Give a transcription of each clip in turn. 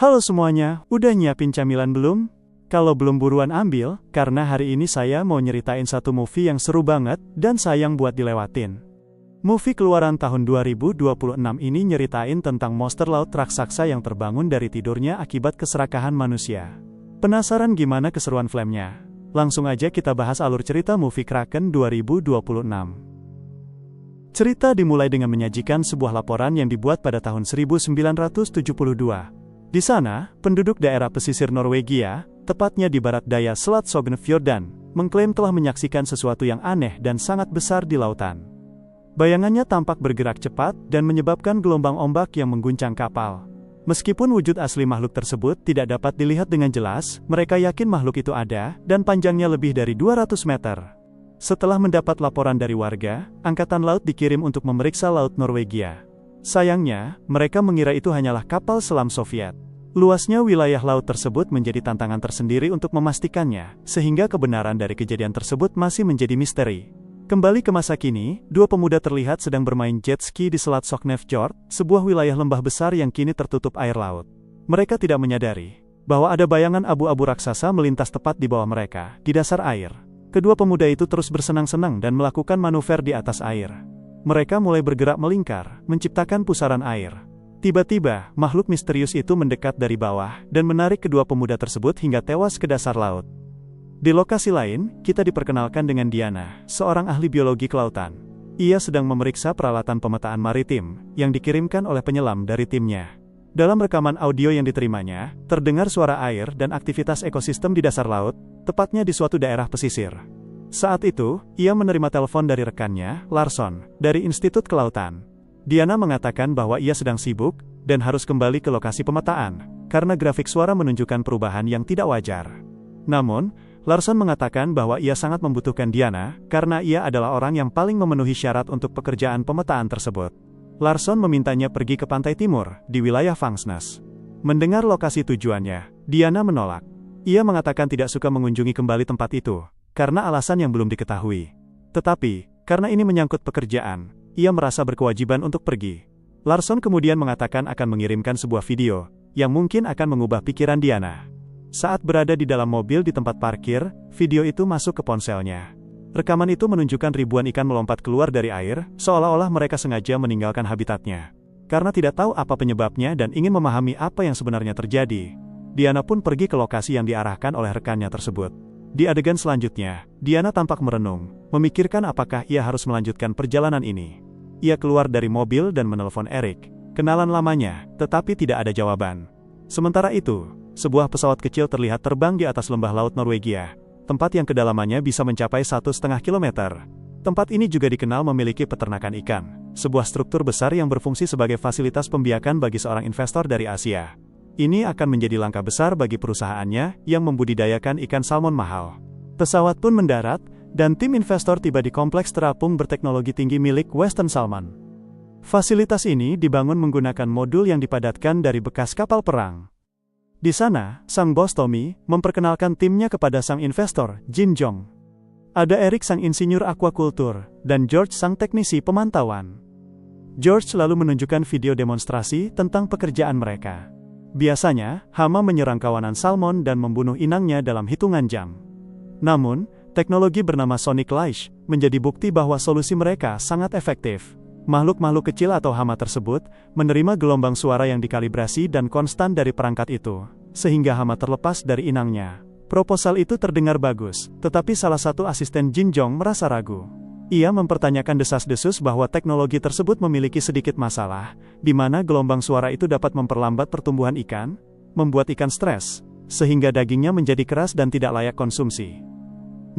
Halo semuanya, udah nyiapin camilan belum? Kalau belum buruan ambil, karena hari ini saya mau nyeritain satu movie yang seru banget, dan sayang buat dilewatin. Movie keluaran tahun 2026 ini nyeritain tentang monster laut raksasa yang terbangun dari tidurnya akibat keserakahan manusia. Penasaran gimana keseruan filmnya? Langsung aja kita bahas alur cerita movie Kraken 2026. Cerita dimulai dengan menyajikan sebuah laporan yang dibuat pada tahun 1972. Di sana, penduduk daerah pesisir Norwegia, tepatnya di barat daya Selat Sognefjorden, mengklaim telah menyaksikan sesuatu yang aneh dan sangat besar di lautan. Bayangannya tampak bergerak cepat dan menyebabkan gelombang ombak yang mengguncang kapal. Meskipun wujud asli makhluk tersebut tidak dapat dilihat dengan jelas, mereka yakin makhluk itu ada, dan panjangnya lebih dari 200 meter. Setelah mendapat laporan dari warga, Angkatan Laut dikirim untuk memeriksa Laut Norwegia. Sayangnya, mereka mengira itu hanyalah kapal selam Soviet. Luasnya wilayah laut tersebut menjadi tantangan tersendiri untuk memastikannya, sehingga kebenaran dari kejadian tersebut masih menjadi misteri. Kembali ke masa kini, dua pemuda terlihat sedang bermain jet ski di Selat Sognefjord, sebuah wilayah lembah besar yang kini tertutup air laut. Mereka tidak menyadari bahwa ada bayangan abu-abu raksasa melintas tepat di bawah mereka, di dasar air. Kedua pemuda itu terus bersenang-senang dan melakukan manuver di atas air. Mereka mulai bergerak melingkar, menciptakan pusaran air. Tiba-tiba, makhluk misterius itu mendekat dari bawah, dan menarik kedua pemuda tersebut hingga tewas ke dasar laut. Di lokasi lain, kita diperkenalkan dengan Diana, seorang ahli biologi kelautan. Ia sedang memeriksa peralatan pemetaan maritim, yang dikirimkan oleh penyelam dari timnya. Dalam rekaman audio yang diterimanya, terdengar suara air dan aktivitas ekosistem di dasar laut, tepatnya di suatu daerah pesisir. Saat itu, ia menerima telepon dari rekannya, Larson, dari Institut Kelautan. Diana mengatakan bahwa ia sedang sibuk, dan harus kembali ke lokasi pemetaan, karena grafik suara menunjukkan perubahan yang tidak wajar. Namun, Larson mengatakan bahwa ia sangat membutuhkan Diana, karena ia adalah orang yang paling memenuhi syarat untuk pekerjaan pemetaan tersebut. Larson memintanya pergi ke pantai timur, di wilayah Vangsnes. Mendengar lokasi tujuannya, Diana menolak. Ia mengatakan tidak suka mengunjungi kembali tempat itu, karena alasan yang belum diketahui. Tetapi, karena ini menyangkut pekerjaan, ia merasa berkewajiban untuk pergi. Larson kemudian mengatakan akan mengirimkan sebuah video, yang mungkin akan mengubah pikiran Diana. Saat berada di dalam mobil di tempat parkir, video itu masuk ke ponselnya. Rekaman itu menunjukkan ribuan ikan melompat keluar dari air, seolah-olah mereka sengaja meninggalkan habitatnya. Karena tidak tahu apa penyebabnya dan ingin memahami apa yang sebenarnya terjadi, Diana pun pergi ke lokasi yang diarahkan oleh rekannya tersebut. Di adegan selanjutnya, Diana tampak merenung, memikirkan apakah ia harus melanjutkan perjalanan ini. Ia keluar dari mobil dan menelpon Eric, kenalan lamanya, tetapi tidak ada jawaban. Sementara itu, sebuah pesawat kecil terlihat terbang di atas lembah laut Norwegia, tempat yang kedalamannya bisa mencapai 1,5 kilometer. Tempat ini juga dikenal memiliki peternakan ikan, sebuah struktur besar yang berfungsi sebagai fasilitas pembiakan bagi seorang investor dari Asia. Ini akan menjadi langkah besar bagi perusahaannya yang membudidayakan ikan salmon mahal. Pesawat pun mendarat, dan tim investor tiba di kompleks terapung berteknologi tinggi milik Western Salmon. Fasilitas ini dibangun menggunakan modul yang dipadatkan dari bekas kapal perang. Di sana, sang bos Tommy memperkenalkan timnya kepada sang investor, Jin Jong. Ada Eric sang insinyur aquaculture, dan George sang teknisi pemantauan. George lalu menunjukkan video demonstrasi tentang pekerjaan mereka. Biasanya, hama menyerang kawanan salmon dan membunuh inangnya dalam hitungan jam. Namun, teknologi bernama Sonic Launch menjadi bukti bahwa solusi mereka sangat efektif. Makhluk-makhluk kecil atau hama tersebut menerima gelombang suara yang dikalibrasi dan konstan dari perangkat itu, sehingga hama terlepas dari inangnya. Proposal itu terdengar bagus, tetapi salah satu asisten Jin Jong merasa ragu. Ia mempertanyakan desas-desus bahwa teknologi tersebut memiliki sedikit masalah, di mana gelombang suara itu dapat memperlambat pertumbuhan ikan, membuat ikan stres, sehingga dagingnya menjadi keras dan tidak layak konsumsi.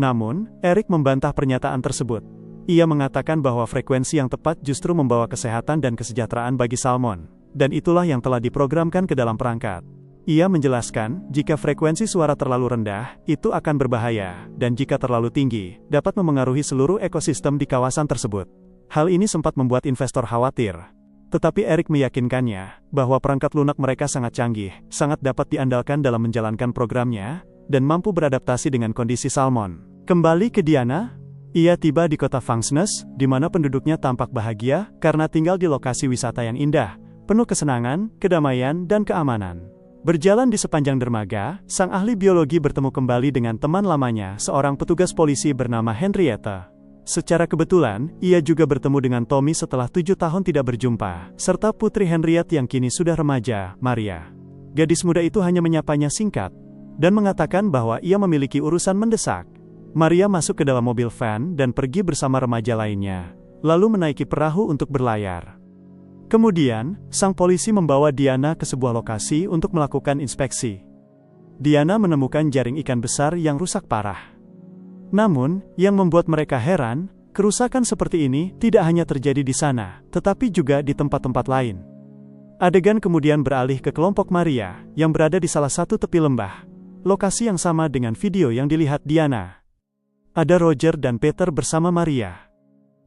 Namun, Eric membantah pernyataan tersebut. Ia mengatakan bahwa frekuensi yang tepat justru membawa kesehatan dan kesejahteraan bagi salmon, dan itulah yang telah diprogramkan ke dalam perangkat. Ia menjelaskan, jika frekuensi suara terlalu rendah, itu akan berbahaya, dan jika terlalu tinggi, dapat memengaruhi seluruh ekosistem di kawasan tersebut. Hal ini sempat membuat investor khawatir. Tetapi Eric meyakinkannya, bahwa perangkat lunak mereka sangat canggih, sangat dapat diandalkan dalam menjalankan programnya, dan mampu beradaptasi dengan kondisi salmon. Kembali ke Diana, ia tiba di kota Vangsnes, di mana penduduknya tampak bahagia, karena tinggal di lokasi wisata yang indah, penuh kesenangan, kedamaian, dan keamanan. Berjalan di sepanjang dermaga, sang ahli biologi bertemu kembali dengan teman lamanya, seorang petugas polisi bernama Henrietta. Secara kebetulan, ia juga bertemu dengan Tommy setelah 7 tahun tidak berjumpa, serta putri Henrietta yang kini sudah remaja, Maria. Gadis muda itu hanya menyapanya singkat, dan mengatakan bahwa ia memiliki urusan mendesak. Maria masuk ke dalam mobil van dan pergi bersama remaja lainnya, lalu menaiki perahu untuk berlayar. Kemudian, sang polisi membawa Diana ke sebuah lokasi untuk melakukan inspeksi. Diana menemukan jaring ikan besar yang rusak parah. Namun, yang membuat mereka heran, kerusakan seperti ini tidak hanya terjadi di sana, tetapi juga di tempat-tempat lain. Adegan kemudian beralih ke kelompok Maria, yang berada di salah satu tepi lembah. Lokasi yang sama dengan video yang dilihat Diana. Ada Roger dan Peter bersama Maria.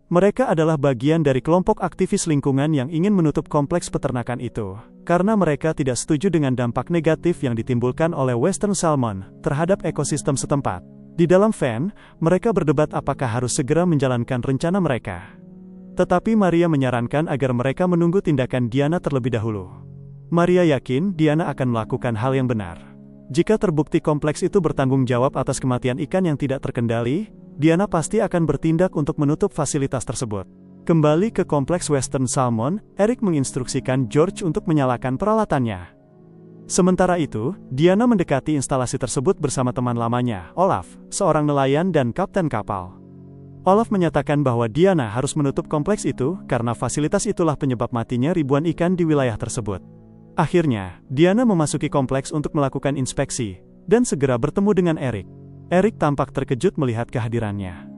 Mereka adalah bagian dari kelompok aktivis lingkungan yang ingin menutup kompleks peternakan itu, karena mereka tidak setuju dengan dampak negatif yang ditimbulkan oleh Western Salmon terhadap ekosistem setempat. Di dalam van, mereka berdebat apakah harus segera menjalankan rencana mereka. Tetapi Maria menyarankan agar mereka menunggu tindakan Diana terlebih dahulu. Maria yakin Diana akan melakukan hal yang benar. Jika terbukti kompleks itu bertanggung jawab atas kematian ikan yang tidak terkendali, Diana pasti akan bertindak untuk menutup fasilitas tersebut. Kembali ke kompleks Western Salmon, Eric menginstruksikan George untuk menyalakan peralatannya. Sementara itu, Diana mendekati instalasi tersebut bersama teman lamanya, Olaf, seorang nelayan dan kapten kapal. Olaf menyatakan bahwa Diana harus menutup kompleks itu karena fasilitas itulah penyebab matinya ribuan ikan di wilayah tersebut. Akhirnya, Diana memasuki kompleks untuk melakukan inspeksi, dan segera bertemu dengan Eric. Eric tampak terkejut melihat kehadirannya.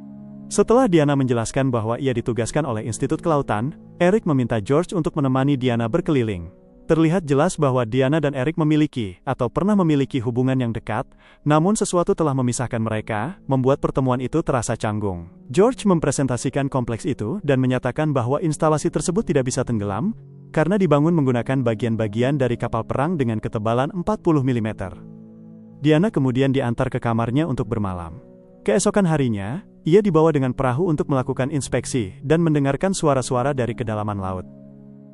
Setelah Diana menjelaskan bahwa ia ditugaskan oleh Institut Kelautan, Eric meminta George untuk menemani Diana berkeliling. Terlihat jelas bahwa Diana dan Eric memiliki, atau pernah memiliki hubungan yang dekat, namun sesuatu telah memisahkan mereka, membuat pertemuan itu terasa canggung. George mempresentasikan kompleks itu dan menyatakan bahwa instalasi tersebut tidak bisa tenggelam, karena dibangun menggunakan bagian-bagian dari kapal perang dengan ketebalan 40 mm. Diana kemudian diantar ke kamarnya untuk bermalam. Keesokan harinya, ia dibawa dengan perahu untuk melakukan inspeksi dan mendengarkan suara-suara dari kedalaman laut.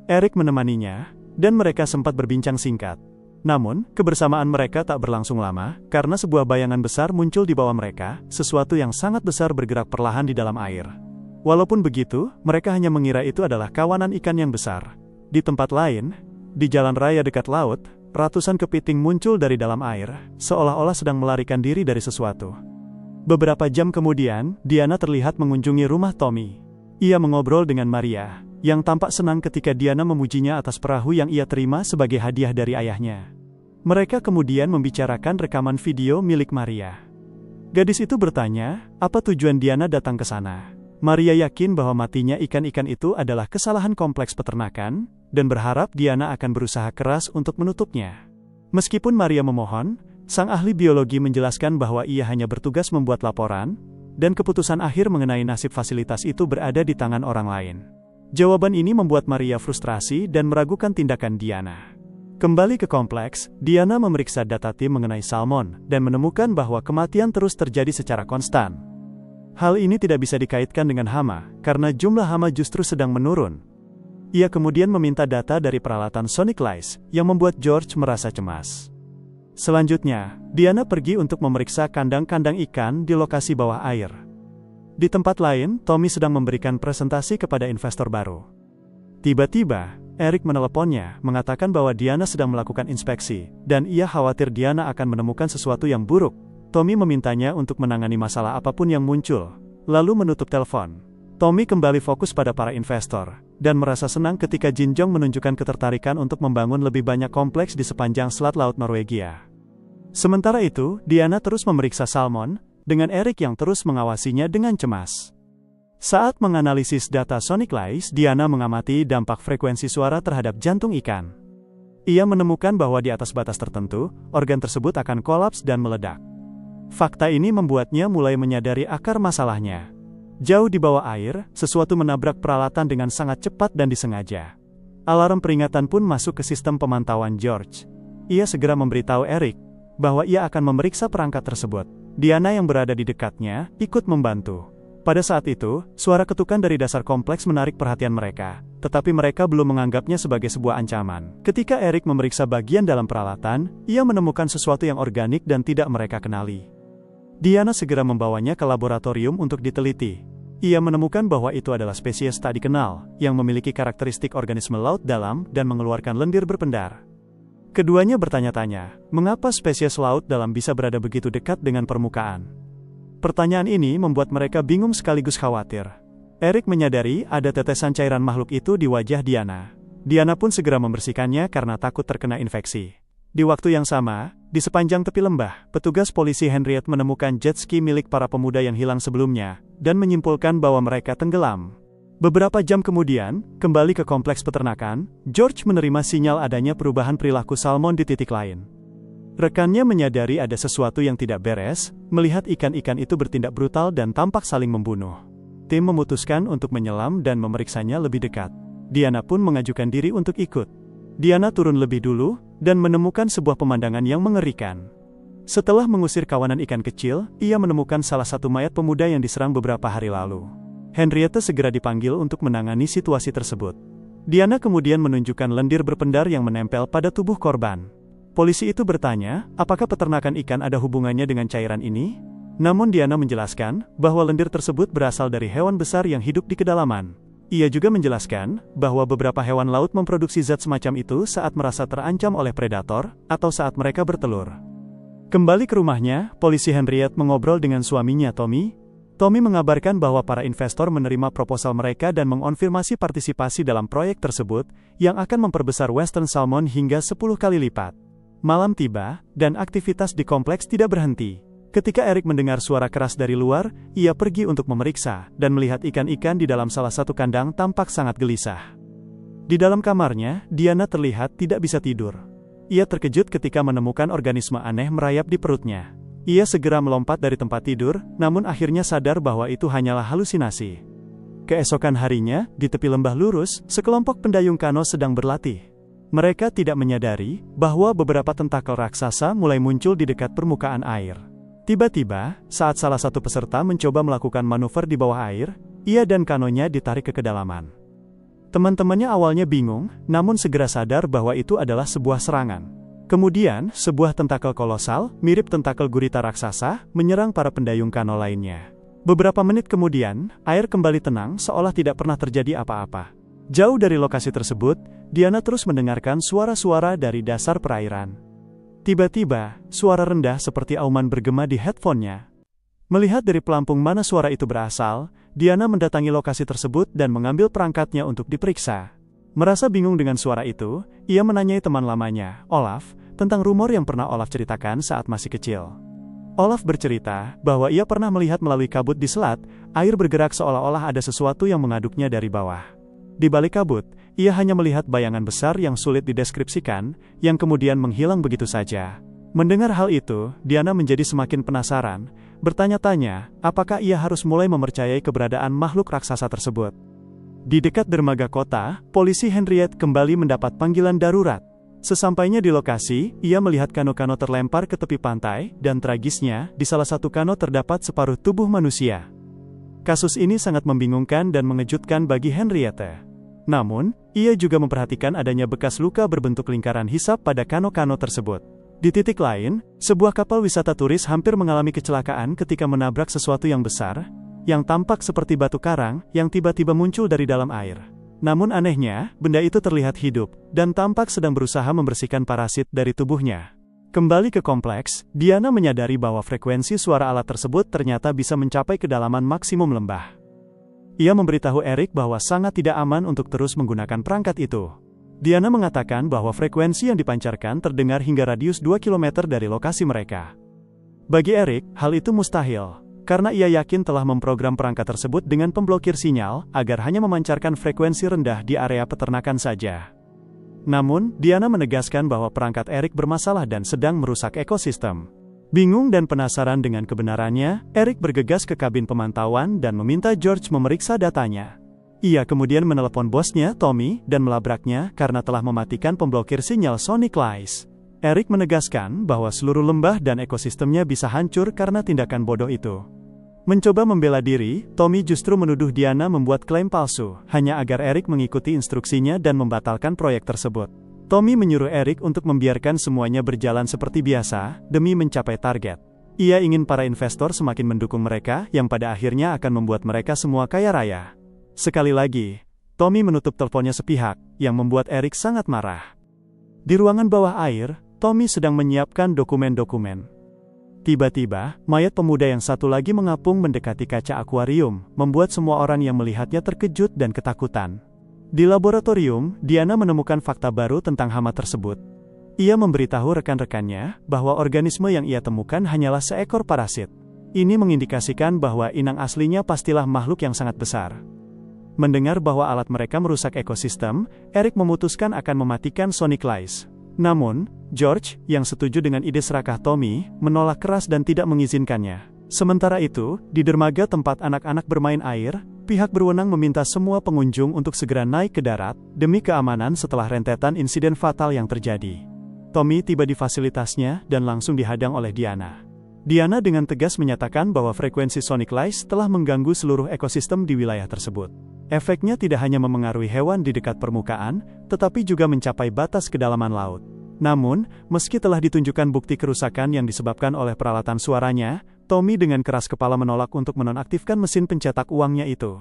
Eric menemaninya, dan mereka sempat berbincang singkat. Namun, kebersamaan mereka tak berlangsung lama, karena sebuah bayangan besar muncul di bawah mereka, sesuatu yang sangat besar bergerak perlahan di dalam air. Walaupun begitu, mereka hanya mengira itu adalah kawanan ikan yang besar. Di tempat lain, di jalan raya dekat laut, ratusan kepiting muncul dari dalam air, seolah-olah sedang melarikan diri dari sesuatu. Beberapa jam kemudian, Diana terlihat mengunjungi rumah Tommy. Ia mengobrol dengan Maria, yang tampak senang ketika Diana memujinya atas perahu yang ia terima sebagai hadiah dari ayahnya. Mereka kemudian membicarakan rekaman video milik Maria. Gadis itu bertanya, apa tujuan Diana datang ke sana? Maria yakin bahwa matinya ikan-ikan itu adalah kesalahan kompleks peternakan, dan berharap Diana akan berusaha keras untuk menutupnya. Meskipun Maria memohon, sang ahli biologi menjelaskan bahwa ia hanya bertugas membuat laporan, dan keputusan akhir mengenai nasib fasilitas itu berada di tangan orang lain. Jawaban ini membuat Maria frustrasi dan meragukan tindakan Diana. Kembali ke kompleks, Diana memeriksa data tim mengenai salmon, dan menemukan bahwa kematian terus terjadi secara konstan. Hal ini tidak bisa dikaitkan dengan hama, karena jumlah hama justru sedang menurun. Ia kemudian meminta data dari peralatan Sonic Lice, yang membuat George merasa cemas. Selanjutnya, Diana pergi untuk memeriksa kandang-kandang ikan di lokasi bawah air. Di tempat lain, Tommy sedang memberikan presentasi kepada investor baru. Tiba-tiba, Eric meneleponnya, mengatakan bahwa Diana sedang melakukan inspeksi, dan ia khawatir Diana akan menemukan sesuatu yang buruk. Tommy memintanya untuk menangani masalah apapun yang muncul, lalu menutup telepon. Tommy kembali fokus pada para investor, dan merasa senang ketika Jin Jong menunjukkan ketertarikan untuk membangun lebih banyak kompleks di sepanjang Selat Laut Norwegia. Sementara itu, Diana terus memeriksa salmon, dengan Eric yang terus mengawasinya dengan cemas. Saat menganalisis data Sonic Lice, Diana mengamati dampak frekuensi suara terhadap jantung ikan. Ia menemukan bahwa di atas batas tertentu, organ tersebut akan kolaps dan meledak. Fakta ini membuatnya mulai menyadari akar masalahnya. Jauh di bawah air, sesuatu menabrak peralatan dengan sangat cepat dan disengaja. Alarm peringatan pun masuk ke sistem pemantauan George. Ia segera memberitahu Eric bahwa ia akan memeriksa perangkat tersebut. Diana yang berada di dekatnya ikut membantu. Pada saat itu, suara ketukan dari dasar kompleks menarik perhatian mereka, tetapi mereka belum menganggapnya sebagai sebuah ancaman. Ketika Eric memeriksa bagian dalam peralatan, ia menemukan sesuatu yang organik dan tidak mereka kenali. Diana segera membawanya ke laboratorium untuk diteliti. Ia menemukan bahwa itu adalah spesies tak dikenal, yang memiliki karakteristik organisme laut dalam dan mengeluarkan lendir berpendar. Keduanya bertanya-tanya, mengapa spesies laut dalam bisa berada begitu dekat dengan permukaan? Pertanyaan ini membuat mereka bingung sekaligus khawatir. Eric menyadari ada tetesan cairan makhluk itu di wajah Diana. Diana pun segera membersihkannya karena takut terkena infeksi. Di waktu yang sama, di sepanjang tepi lembah, petugas polisi Henriette menemukan jet ski milik para pemuda yang hilang sebelumnya, dan menyimpulkan bahwa mereka tenggelam. Beberapa jam kemudian, kembali ke kompleks peternakan, George menerima sinyal adanya perubahan perilaku salmon di titik lain. Rekannya menyadari ada sesuatu yang tidak beres, melihat ikan-ikan itu bertindak brutal dan tampak saling membunuh. Tim memutuskan untuk menyelam dan memeriksanya lebih dekat. Diana pun mengajukan diri untuk ikut. Diana turun lebih dulu, dan menemukan sebuah pemandangan yang mengerikan. Setelah mengusir kawanan ikan kecil, ia menemukan salah satu mayat pemuda yang diserang beberapa hari lalu. Henriette segera dipanggil untuk menangani situasi tersebut. Diana kemudian menunjukkan lendir berpendar yang menempel pada tubuh korban. Polisi itu bertanya, apakah peternakan ikan ada hubungannya dengan cairan ini? Namun Diana menjelaskan bahwa lendir tersebut berasal dari hewan besar yang hidup di kedalaman. Ia juga menjelaskan bahwa beberapa hewan laut memproduksi zat semacam itu saat merasa terancam oleh predator atau saat mereka bertelur. Kembali ke rumahnya, polisi Henriette mengobrol dengan suaminya Tommy. Tommy mengabarkan bahwa para investor menerima proposal mereka dan mengonfirmasi partisipasi dalam proyek tersebut yang akan memperbesar Western Salmon hingga 10 kali lipat. Malam tiba, dan aktivitas di kompleks tidak berhenti. Ketika Eric mendengar suara keras dari luar, ia pergi untuk memeriksa, dan melihat ikan-ikan di dalam salah satu kandang tampak sangat gelisah. Di dalam kamarnya, Diana terlihat tidak bisa tidur. Ia terkejut ketika menemukan organisme aneh merayap di perutnya. Ia segera melompat dari tempat tidur, namun akhirnya sadar bahwa itu hanyalah halusinasi. Keesokan harinya, di tepi lembah lurus, sekelompok pendayung kano sedang berlatih. Mereka tidak menyadari bahwa beberapa tentakel raksasa mulai muncul di dekat permukaan air. Tiba-tiba, saat salah satu peserta mencoba melakukan manuver di bawah air, ia dan kanonya ditarik ke kedalaman. Teman-temannya awalnya bingung, namun segera sadar bahwa itu adalah sebuah serangan. Kemudian, sebuah tentakel kolosal, mirip tentakel gurita raksasa, menyerang para pendayung kano lainnya. Beberapa menit kemudian, air kembali tenang seolah tidak pernah terjadi apa-apa. Jauh dari lokasi tersebut, Diana terus mendengarkan suara-suara dari dasar perairan. Tiba-tiba, suara rendah seperti auman bergema di headphone-nya. Melihat dari pelampung mana suara itu berasal, Diana mendatangi lokasi tersebut dan mengambil perangkatnya untuk diperiksa. Merasa bingung dengan suara itu, ia menanyai teman lamanya, Olaf, tentang rumor yang pernah Olaf ceritakan saat masih kecil. Olaf bercerita bahwa ia pernah melihat melalui kabut di selat, air bergerak seolah-olah ada sesuatu yang mengaduknya dari bawah. Di balik kabut, ia hanya melihat bayangan besar yang sulit dideskripsikan, yang kemudian menghilang begitu saja. Mendengar hal itu, Diana menjadi semakin penasaran, bertanya-tanya, apakah ia harus mulai mempercayai keberadaan makhluk raksasa tersebut. Di dekat dermaga kota, polisi Henriette kembali mendapat panggilan darurat. Sesampainya di lokasi, ia melihat kano-kano terlempar ke tepi pantai, dan tragisnya, di salah satu kano terdapat separuh tubuh manusia. Kasus ini sangat membingungkan dan mengejutkan bagi Henriette. Namun, ia juga memperhatikan adanya bekas luka berbentuk lingkaran hisap pada kano-kano tersebut. Di titik lain, sebuah kapal wisata turis hampir mengalami kecelakaan ketika menabrak sesuatu yang besar, yang tampak seperti batu karang, yang tiba-tiba muncul dari dalam air. Namun anehnya, benda itu terlihat hidup, dan tampak sedang berusaha membersihkan parasit dari tubuhnya. Kembali ke kompleks, Diana menyadari bahwa frekuensi suara alat tersebut ternyata bisa mencapai kedalaman maksimum lembah. Ia memberitahu Eric bahwa sangat tidak aman untuk terus menggunakan perangkat itu. Diana mengatakan bahwa frekuensi yang dipancarkan terdengar hingga radius 2 km dari lokasi mereka. Bagi Eric, hal itu mustahil, karena ia yakin telah memprogram perangkat tersebut dengan pemblokir sinyal agar hanya memancarkan frekuensi rendah di area peternakan saja. Namun, Diana menegaskan bahwa perangkat Eric bermasalah dan sedang merusak ekosistem. Bingung dan penasaran dengan kebenarannya, Eric bergegas ke kabin pemantauan dan meminta George memeriksa datanya. Ia kemudian menelepon bosnya, Tommy, dan melabraknya karena telah mematikan pemblokir sinyal Sonic Lies. Eric menegaskan bahwa seluruh lembah dan ekosistemnya bisa hancur karena tindakan bodoh itu. Mencoba membela diri, Tommy justru menuduh Diana membuat klaim palsu, hanya agar Eric mengikuti instruksinya dan membatalkan proyek tersebut. Tommy menyuruh Eric untuk membiarkan semuanya berjalan seperti biasa, demi mencapai target. Ia ingin para investor semakin mendukung mereka, yang pada akhirnya akan membuat mereka semua kaya raya. Sekali lagi, Tommy menutup teleponnya sepihak, yang membuat Eric sangat marah. Di ruangan bawah air, Tommy sedang menyiapkan dokumen-dokumen. Tiba-tiba, mayat pemuda yang satu lagi mengapung mendekati kaca akuarium, membuat semua orang yang melihatnya terkejut dan ketakutan. Di laboratorium, Diana menemukan fakta baru tentang hama tersebut. Ia memberitahu rekan-rekannya bahwa organisme yang ia temukan hanyalah seekor parasit. Ini mengindikasikan bahwa inang aslinya pastilah makhluk yang sangat besar. Mendengar bahwa alat mereka merusak ekosistem, Eric memutuskan akan mematikan Sonic Lice. Namun, George, yang setuju dengan ide serakah Tommy, menolak keras dan tidak mengizinkannya. Sementara itu, di dermaga tempat anak-anak bermain air, pihak berwenang meminta semua pengunjung untuk segera naik ke darat, demi keamanan setelah rentetan insiden fatal yang terjadi. Tommy tiba di fasilitasnya dan langsung dihadang oleh Diana. Diana dengan tegas menyatakan bahwa frekuensi Sonic Lice telah mengganggu seluruh ekosistem di wilayah tersebut. Efeknya tidak hanya memengaruhi hewan di dekat permukaan, tetapi juga mencapai batas kedalaman laut. Namun, meski telah ditunjukkan bukti kerusakan yang disebabkan oleh peralatan suaranya, Tommy dengan keras kepala menolak untuk menonaktifkan mesin pencetak uangnya itu.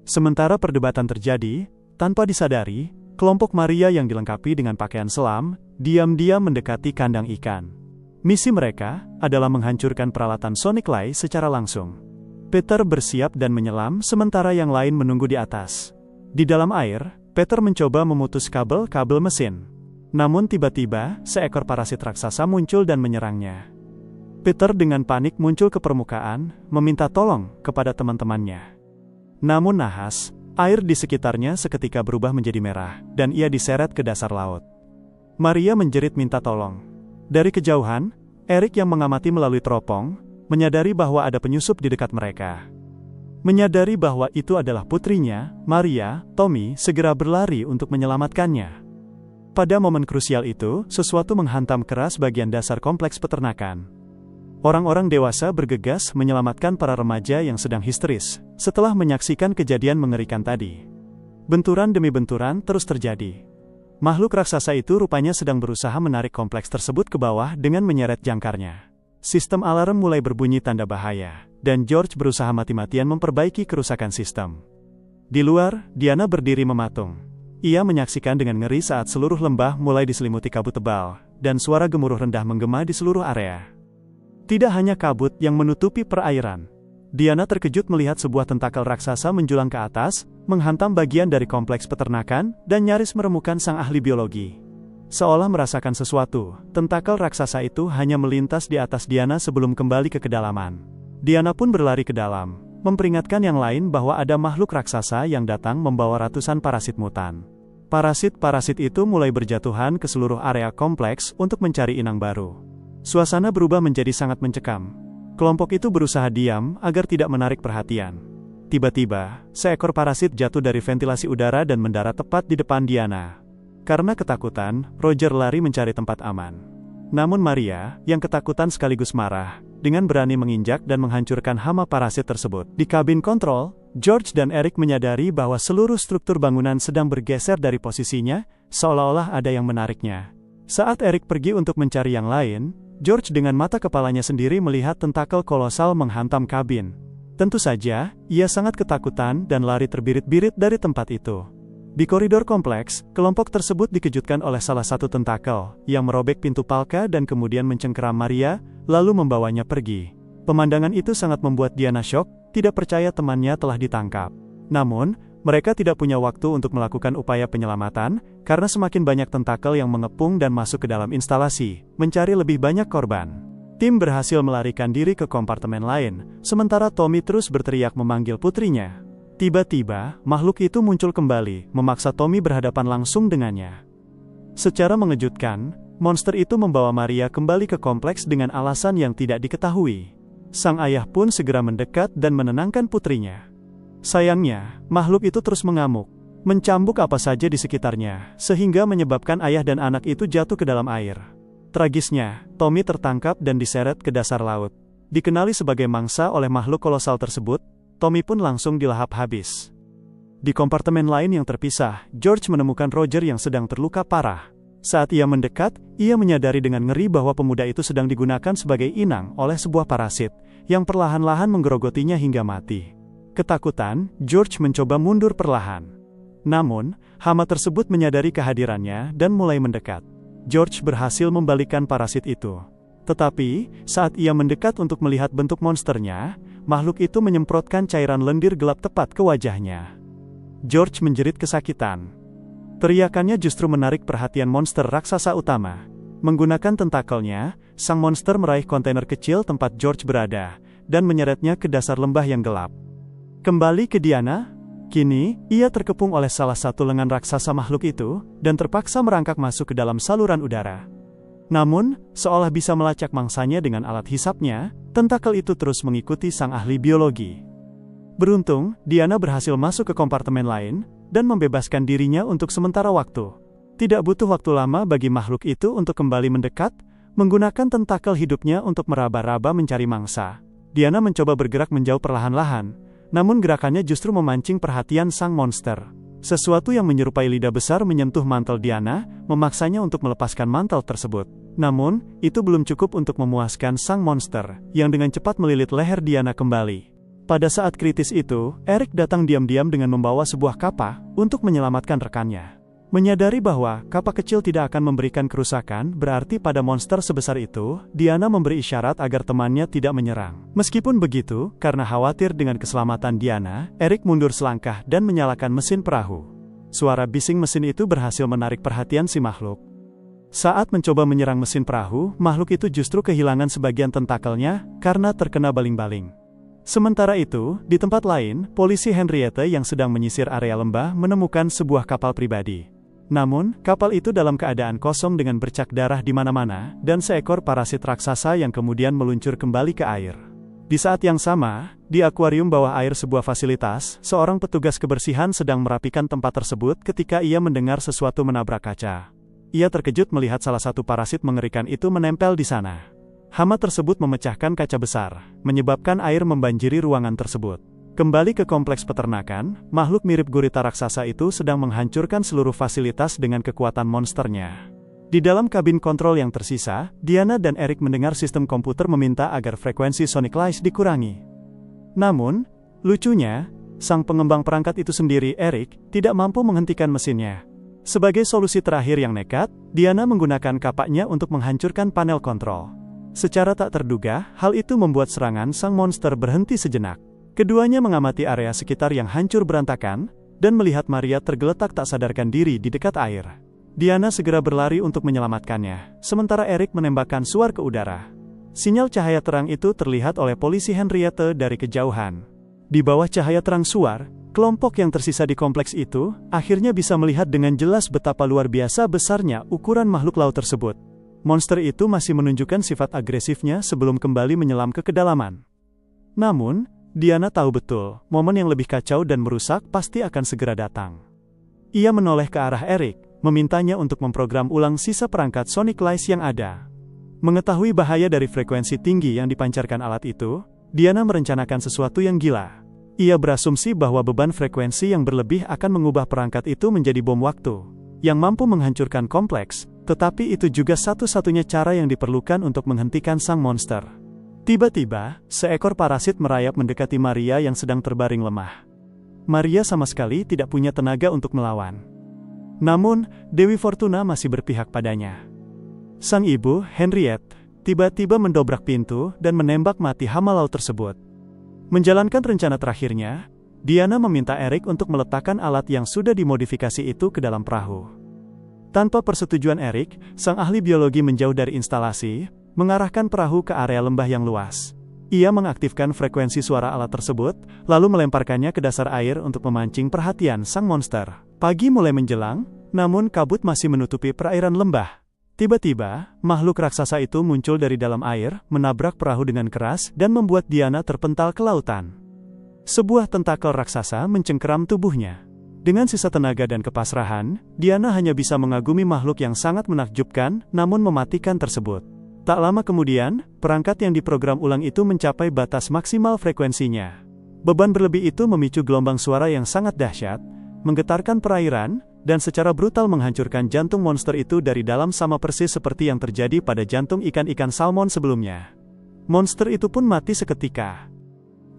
Sementara perdebatan terjadi, tanpa disadari, kelompok Maria yang dilengkapi dengan pakaian selam, diam-diam mendekati kandang ikan. Misi mereka adalah menghancurkan peralatan Sonic Lice secara langsung. Peter bersiap dan menyelam sementara yang lain menunggu di atas. Di dalam air, Peter mencoba memutus kabel-kabel mesin. Namun tiba-tiba, seekor parasit raksasa muncul dan menyerangnya. Peter dengan panik muncul ke permukaan, meminta tolong kepada teman-temannya. Namun nahas, air di sekitarnya seketika berubah menjadi merah, dan ia diseret ke dasar laut. Maria menjerit minta tolong. Dari kejauhan, Eric yang mengamati melalui teropong, menyadari bahwa ada penyusup di dekat mereka. Menyadari bahwa itu adalah putrinya, Maria, Tommy segera berlari untuk menyelamatkannya. Pada momen krusial itu, sesuatu menghantam keras bagian dasar kompleks peternakan. Orang-orang dewasa bergegas menyelamatkan para remaja yang sedang histeris, setelah menyaksikan kejadian mengerikan tadi. Benturan demi benturan terus terjadi. Makhluk raksasa itu rupanya sedang berusaha menarik kompleks tersebut ke bawah dengan menyeret jangkarnya. Sistem alarm mulai berbunyi tanda bahaya, dan George berusaha mati-matian memperbaiki kerusakan sistem. Di luar, Diana berdiri mematung. Ia menyaksikan dengan ngeri saat seluruh lembah mulai diselimuti kabut tebal, dan suara gemuruh rendah menggema di seluruh area. Tidak hanya kabut yang menutupi perairan. Diana terkejut melihat sebuah tentakel raksasa menjulang ke atas, menghantam bagian dari kompleks peternakan, dan nyaris meremukkan sang ahli biologi. Seolah merasakan sesuatu, tentakel raksasa itu hanya melintas di atas Diana sebelum kembali ke kedalaman. Diana pun berlari ke dalam, memperingatkan yang lain bahwa ada makhluk raksasa yang datang membawa ratusan parasit mutan. Parasit-parasit itu mulai berjatuhan ke seluruh area kompleks untuk mencari inang baru. Suasana berubah menjadi sangat mencekam. Kelompok itu berusaha diam agar tidak menarik perhatian. Tiba-tiba, seekor parasit jatuh dari ventilasi udara dan mendarat tepat di depan Diana. Karena ketakutan, Roger lari mencari tempat aman. Namun Maria, yang ketakutan sekaligus marah, dengan berani menginjak dan menghancurkan hama parasit tersebut. Di kabin kontrol, George dan Eric menyadari bahwa seluruh struktur bangunan sedang bergeser dari posisinya, seolah-olah ada yang menariknya. Saat Eric pergi untuk mencari yang lain, George dengan mata kepalanya sendiri melihat tentakel kolosal menghantam kabin. Tentu saja, ia sangat ketakutan dan lari terbirit-birit dari tempat itu. Di koridor kompleks, kelompok tersebut dikejutkan oleh salah satu tentakel, yang merobek pintu palka dan kemudian mencengkeram Maria, lalu membawanya pergi. Pemandangan itu sangat membuat Diana syok, tidak percaya temannya telah ditangkap. Namun, mereka tidak punya waktu untuk melakukan upaya penyelamatan, karena semakin banyak tentakel yang mengepung dan masuk ke dalam instalasi, mencari lebih banyak korban. Tim berhasil melarikan diri ke kompartemen lain, sementara Tommy terus berteriak memanggil putrinya. Tiba-tiba, makhluk itu muncul kembali, memaksa Tommy berhadapan langsung dengannya. Secara mengejutkan, monster itu membawa Maria kembali ke kompleks dengan alasan yang tidak diketahui. Sang ayah pun segera mendekat dan menenangkan putrinya. Sayangnya, makhluk itu terus mengamuk, mencambuk apa saja di sekitarnya, sehingga menyebabkan ayah dan anak itu jatuh ke dalam air. Tragisnya, Tommy tertangkap dan diseret ke dasar laut. Dikenali sebagai mangsa oleh makhluk kolosal tersebut, Tommy pun langsung dilahap habis. Di kompartemen lain yang terpisah, George menemukan Roger yang sedang terluka parah. Saat ia mendekat, ia menyadari dengan ngeri bahwa pemuda itu sedang digunakan sebagai inang oleh sebuah parasit, yang perlahan-lahan menggerogotinya hingga mati. Ketakutan, George mencoba mundur perlahan. Namun, hama tersebut menyadari kehadirannya dan mulai mendekat. George berhasil membalikkan parasit itu. Tetapi, saat ia mendekat untuk melihat bentuk monsternya, makhluk itu menyemprotkan cairan lendir gelap tepat ke wajahnya. George menjerit kesakitan. Teriakannya justru menarik perhatian monster raksasa utama. Menggunakan tentakelnya, sang monster meraih kontainer kecil tempat George berada, dan menyeretnya ke dasar lembah yang gelap. Kembali ke Diana, kini, ia terkepung oleh salah satu lengan raksasa makhluk itu, dan terpaksa merangkak masuk ke dalam saluran udara. Namun, seolah bisa melacak mangsanya dengan alat hisapnya, tentakel itu terus mengikuti sang ahli biologi. Beruntung, Diana berhasil masuk ke kompartemen lain, dan membebaskan dirinya untuk sementara waktu. Tidak butuh waktu lama bagi makhluk itu untuk kembali mendekat, menggunakan tentakel hidupnya untuk meraba-raba mencari mangsa. Diana mencoba bergerak menjauh perlahan-lahan, namun gerakannya justru memancing perhatian sang monster. Sesuatu yang menyerupai lidah besar menyentuh mantel Diana, memaksanya untuk melepaskan mantel tersebut. Namun, itu belum cukup untuk memuaskan sang monster, yang dengan cepat melilit leher Diana kembali. Pada saat kritis itu, Eric datang diam-diam dengan membawa sebuah kapa untuk menyelamatkan rekannya. Menyadari bahwa kapa kecil tidak akan memberikan kerusakan, berarti pada monster sebesar itu, Diana memberi isyarat agar temannya tidak menyerang. Meskipun begitu, karena khawatir dengan keselamatan Diana, Eric mundur selangkah dan menyalakan mesin perahu. Suara bising mesin itu berhasil menarik perhatian si makhluk. Saat mencoba menyerang mesin perahu, makhluk itu justru kehilangan sebagian tentakelnya karena terkena baling-baling. Sementara itu, di tempat lain, polisi Henriette yang sedang menyisir area lembah menemukan sebuah kapal pribadi. Namun, kapal itu dalam keadaan kosong dengan bercak darah di mana-mana, dan seekor parasit raksasa yang kemudian meluncur kembali ke air. Di saat yang sama, di akuarium bawah air sebuah fasilitas, seorang petugas kebersihan sedang merapikan tempat tersebut ketika ia mendengar sesuatu menabrak kaca. Ia terkejut melihat salah satu parasit mengerikan itu menempel di sana. Hama tersebut memecahkan kaca besar, menyebabkan air membanjiri ruangan tersebut. Kembali ke kompleks peternakan, makhluk mirip gurita raksasa itu sedang menghancurkan seluruh fasilitas dengan kekuatan monsternya. Di dalam kabin kontrol yang tersisa, Diana dan Eric mendengar sistem komputer meminta agar frekuensi sonic light dikurangi. Namun, lucunya, sang pengembang perangkat itu sendiri, Eric, tidak mampu menghentikan mesinnya. Sebagai solusi terakhir yang nekat, Diana menggunakan kapaknya untuk menghancurkan panel kontrol. Secara tak terduga, hal itu membuat serangan sang monster berhenti sejenak. Keduanya mengamati area sekitar yang hancur berantakan, dan melihat Maria tergeletak tak sadarkan diri di dekat air. Diana segera berlari untuk menyelamatkannya, sementara Eric menembakkan suar ke udara. Sinyal cahaya terang itu terlihat oleh polisi Henriette dari kejauhan. Di bawah cahaya terang suar, kelompok yang tersisa di kompleks itu, akhirnya bisa melihat dengan jelas betapa luar biasa besarnya ukuran makhluk laut tersebut. Monster itu masih menunjukkan sifat agresifnya sebelum kembali menyelam ke kedalaman. Namun, Diana tahu betul, momen yang lebih kacau dan merusak pasti akan segera datang. Ia menoleh ke arah Eric, memintanya untuk memprogram ulang sisa perangkat sonic light yang ada. Mengetahui bahaya dari frekuensi tinggi yang dipancarkan alat itu, Diana merencanakan sesuatu yang gila. Ia berasumsi bahwa beban frekuensi yang berlebih akan mengubah perangkat itu menjadi bom waktu, yang mampu menghancurkan kompleks, tetapi itu juga satu-satunya cara yang diperlukan untuk menghentikan sang monster. Tiba-tiba, seekor parasit merayap mendekati Maria yang sedang terbaring lemah. Maria sama sekali tidak punya tenaga untuk melawan. Namun, Dewi Fortuna masih berpihak padanya. Sang ibu, Henriette, tiba-tiba mendobrak pintu dan menembak mati hama laut tersebut. Menjalankan rencana terakhirnya, Diana meminta Eric untuk meletakkan alat yang sudah dimodifikasi itu ke dalam perahu. Tanpa persetujuan Eric, sang ahli biologi menjauh dari instalasi, mengarahkan perahu ke area lembah yang luas. Ia mengaktifkan frekuensi suara alat tersebut, lalu melemparkannya ke dasar air untuk memancing perhatian sang monster. Pagi mulai menjelang, namun kabut masih menutupi perairan lembah. Tiba-tiba, makhluk raksasa itu muncul dari dalam air, menabrak perahu dengan keras, dan membuat Diana terpental ke lautan. Sebuah tentakel raksasa mencengkeram tubuhnya. Dengan sisa tenaga dan kepasrahan, Diana hanya bisa mengagumi makhluk yang sangat menakjubkan, namun mematikan tersebut. Tak lama kemudian, perangkat yang diprogram ulang itu mencapai batas maksimal frekuensinya. Beban berlebih itu memicu gelombang suara yang sangat dahsyat, menggetarkan perairan, dan secara brutal menghancurkan jantung monster itu dari dalam sama persis seperti yang terjadi pada jantung ikan-ikan salmon sebelumnya. Monster itu pun mati seketika.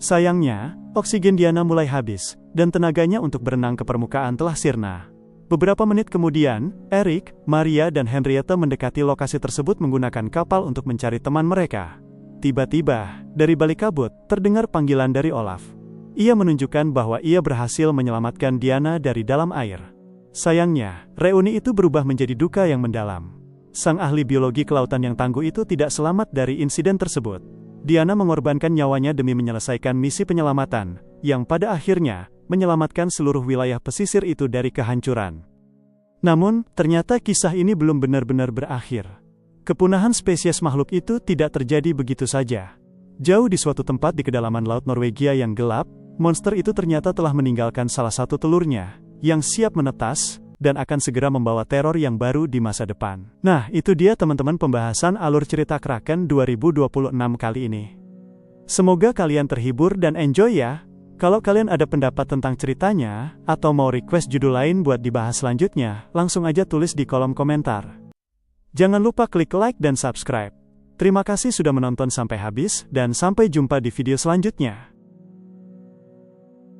Sayangnya, oksigen Diana mulai habis, dan tenaganya untuk berenang ke permukaan telah sirna. Beberapa menit kemudian, Eric, Maria dan Henrietta mendekati lokasi tersebut menggunakan kapal untuk mencari teman mereka. Tiba-tiba, dari balik kabut, terdengar panggilan dari Olaf. Ia menunjukkan bahwa ia berhasil menyelamatkan Diana dari dalam air. Sayangnya, reuni itu berubah menjadi duka yang mendalam. Sang ahli biologi kelautan yang tangguh itu tidak selamat dari insiden tersebut. Diana mengorbankan nyawanya demi menyelesaikan misi penyelamatan, yang pada akhirnya menyelamatkan seluruh wilayah pesisir itu dari kehancuran. Namun, ternyata kisah ini belum benar-benar berakhir. Kepunahan spesies makhluk itu tidak terjadi begitu saja. Jauh di suatu tempat di kedalaman laut Norwegia yang gelap, monster itu ternyata telah meninggalkan salah satu telurnya, yang siap menetas, dan akan segera membawa teror yang baru di masa depan. Nah, itu dia teman-teman pembahasan alur cerita Kraken 2026 kali ini. Semoga kalian terhibur dan enjoy ya. Kalau kalian ada pendapat tentang ceritanya, atau mau request judul lain buat dibahas selanjutnya, langsung aja tulis di kolom komentar. Jangan lupa klik like dan subscribe. Terima kasih sudah menonton sampai habis, dan sampai jumpa di video selanjutnya.